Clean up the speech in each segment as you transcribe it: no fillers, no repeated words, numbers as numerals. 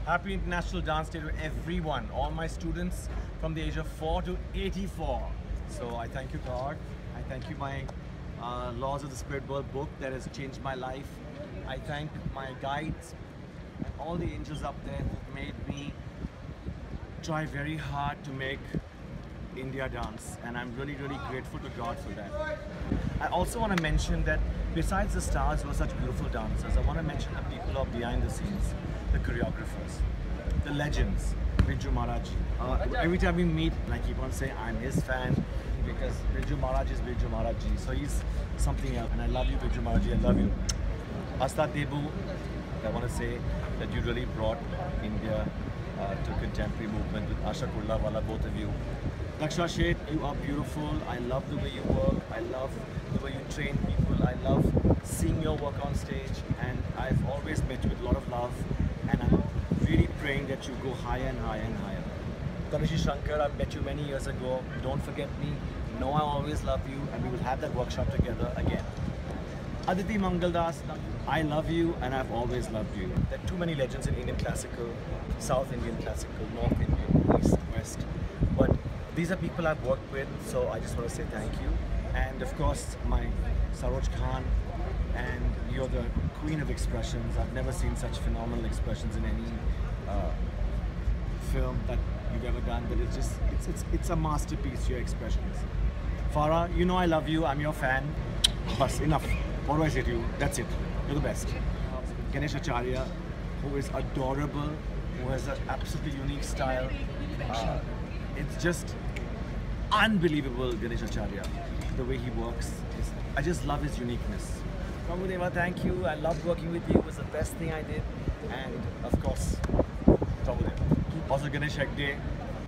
Happy International Dance Day to everyone, all my students from the age of 4 to 84. So I thank you, God. I thank you, my Laws of the Spirit World book that has changed my life. I thank my guides and all the angels up there who've made me try very hard to make India dance, and I'm really, really grateful to God for that. I also want to mention that besides the stars who are such beautiful dancers, I want to mention the people who are behind the scenes, the choreographers, the legends, Birju Maharaj. Every time we meet, I keep on saying I'm his fan because Birju Maharaj is Birju Maharaj ji. So he's something else, and I love you, Birju Maharaj ji. I love you. Astad Debu, I want to say that you really brought India to contemporary movement with Asha Kurlawala, both of you. Daksha Sheth, you are beautiful. I love the way you work. I love the way you train people. I love seeing your work on stage, and I've always met you with a lot of love, and I'm really praying that you go higher and higher and higher. Ganeshi Shankar, I've met you many years ago. Don't forget me. Know I always love you, and we will have that workshop together again. Aditi Mangaldas, I love you and I've always loved you. There are too many legends in Indian classical, South Indian classical, North Indian, East, West. But these are people I've worked with, so I just want to say thank you. And of course, my Saroj Khan, and you're the queen of expressions. I've never seen such phenomenal expressions in any film that you've ever done, but it's just, it's a masterpiece, your expressions. Farah, you know I love you, I'm your fan. Bas, enough. What do I say to you? That's it. You're the best. Ganesh Acharya, who is adorable, who has an absolutely unique style. It's just unbelievable, Ganesh Acharya. The way he works. I just love his uniqueness. Prabhudeva, thank you. I loved working with you. It was the best thing I did. And of course, Prabhudeva. Also, Ganesh Hegde,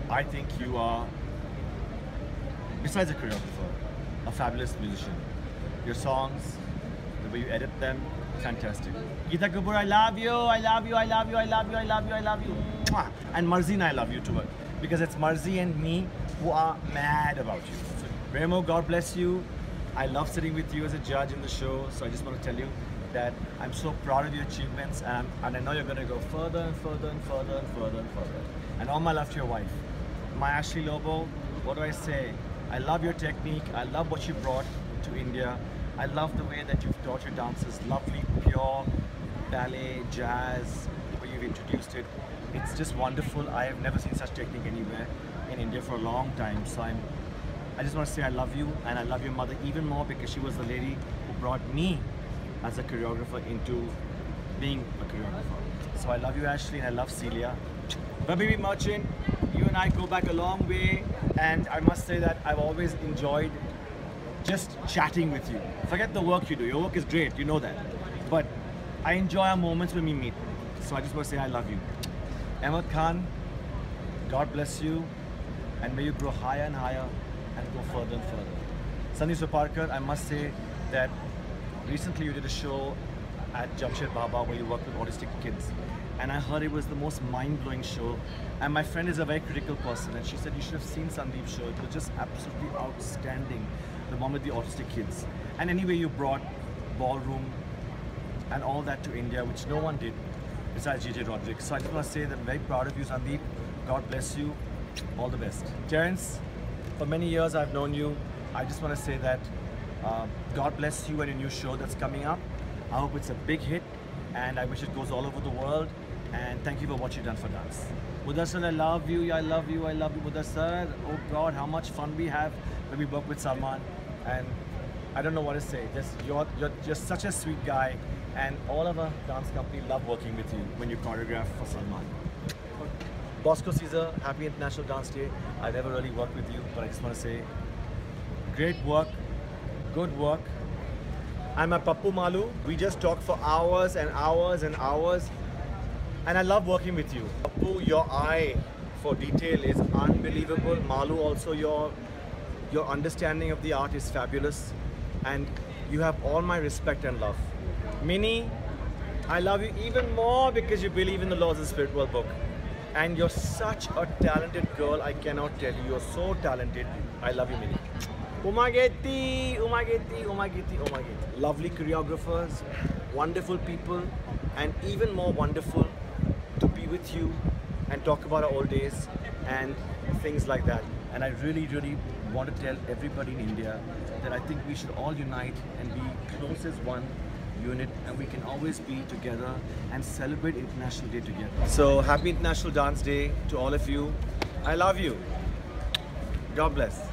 I think you are, besides a choreographer, a fabulous musician. Your songs, the way you edit them, fantastic. Geeta Kapoor, I love you, I love you, I love you, I love you, I love you, I love you. Mwah. And Marzeen, I love you too. Because it's Marzi and me who are mad about you. So, Remo, God bless you. I love sitting with you as a judge in the show. So I just want to tell you that I'm so proud of your achievements, and I know you're going to go further and further and further and further and further. And all my love to your wife. My Ashley Lobo, what do I say? I love your technique. I love what you brought to India. I love the way that you've taught your dancers. Lovely, pure ballet, jazz, the way you've introduced it. It's just wonderful. I have never seen such technique anywhere in India for a long time. So I just want to say I love you, and I love your mother even more because she was the lady who brought me as a choreographer into being a choreographer. So I love you, Ashley, and I love Celia. Baby Merchant, you and I go back a long way, and I must say that I've always enjoyed just chatting with you. Forget the work you do. Your work is great, you know that. But I enjoy our moments when we meet. So I just want to say I love you. Ahmed Khan, God bless you, and may you grow higher and higher and go further and further. Sunny Suparkar, I must say that recently you did a show at Jamshed Baba where you worked with autistic kids. And I heard it was the most mind-blowing show. And my friend is a very critical person, and she said you should have seen Sandeep's show. It was just absolutely outstanding, the one with the autistic kids. And anyway, you brought ballroom and all that to India, which no one did besides JJ Roderick. So I just want to say that I'm very proud of you, Sandeep. God bless you. All the best. Terence, for many years I've known you. I just want to say that God bless you and your new show that's coming up. I hope it's a big hit, and I wish it goes all over the world. And thank you for what you've done for dance. Mudassar, I love you, I love you, I love you, Mudassar. Oh God, how much fun we have when we work with Salman. And I don't know what to say. You're just such a sweet guy, and all of our dance company love working with you when you choreograph for Salman. Bosco Caesar, happy International Dance Day. I never really worked with you, but I just want to say, great work, good work. I'm a Pappu Malu. We just talk for hours and hours and hours. And I love working with you. Pappu, your eye for detail is unbelievable. Malu, also your understanding of the art is fabulous. And you have all my respect and love. Minnie, I love you even more because you believe in the Laws of the Spirit World book. And you're such a talented girl, I cannot tell you. You're so talented. I love you, Minnie. Umageti, Umageti, Umageti, Umageti. Lovely choreographers, wonderful people, and even more wonderful to be with with you and talk about our old days and things like that. And I really, really want to tell everybody in India that I think we should all unite and be close as one unit, and we can always be together and celebrate International Day together. So happy International Dance Day to all of you. I love you. God bless.